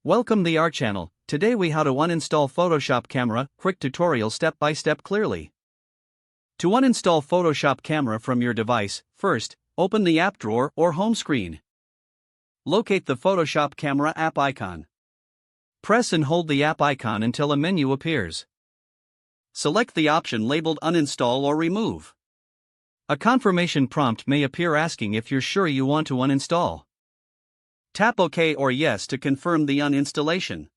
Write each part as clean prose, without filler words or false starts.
Welcome to our channel. Today we how to uninstall Photoshop Camera, quick tutorial step by step clearly. To uninstall Photoshop Camera from your device, first, open the app drawer or home screen. Locate the Photoshop Camera app icon. Press and hold the app icon until a menu appears. Select the option labeled Uninstall or Remove. A confirmation prompt may appear asking if you're sure you want to uninstall. Tap OK or Yes to confirm the uninstallation.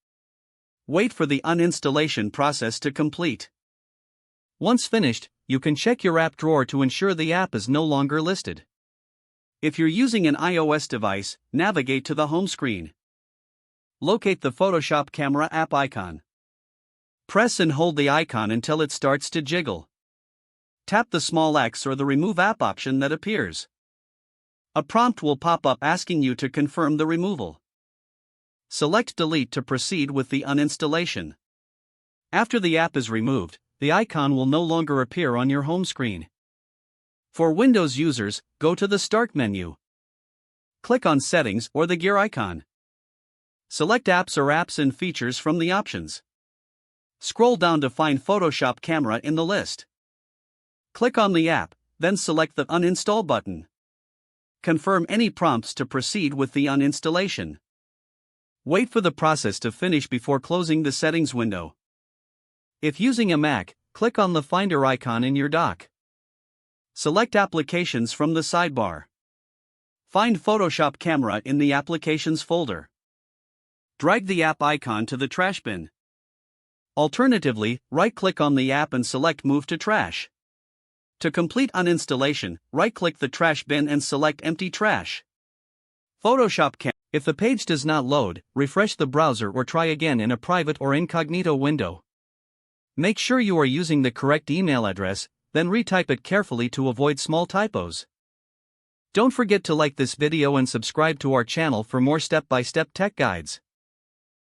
Wait for the uninstallation process to complete. Once finished, you can check your app drawer to ensure the app is no longer listed. If you're using an iOS device, navigate to the home screen. Locate the Photoshop Camera app icon. Press and hold the icon until it starts to jiggle. Tap the small X or the Remove App option that appears. A prompt will pop up asking you to confirm the removal. Select Delete to proceed with the uninstallation. After the app is removed, the icon will no longer appear on your home screen. For Windows users, go to the Start menu. Click on Settings or the gear icon. Select Apps or Apps and Features from the options. Scroll down to find Photoshop Camera in the list. Click on the app, then select the Uninstall button. Confirm any prompts to proceed with the uninstallation. Wait for the process to finish before closing the settings window. If using a Mac, click on the Finder icon in your dock. Select Applications from the sidebar. Find Photoshop Camera in the Applications folder. Drag the app icon to the trash bin. Alternatively, right-click on the app and select Move to Trash. To complete uninstallation, right-click the trash bin and select Empty Trash. Photoshop Camera. If the page does not load, refresh the browser or try again in a private or incognito window. Make sure you are using the correct email address, then retype it carefully to avoid small typos. Don't forget to like this video and subscribe to our channel for more step-by-step tech guides.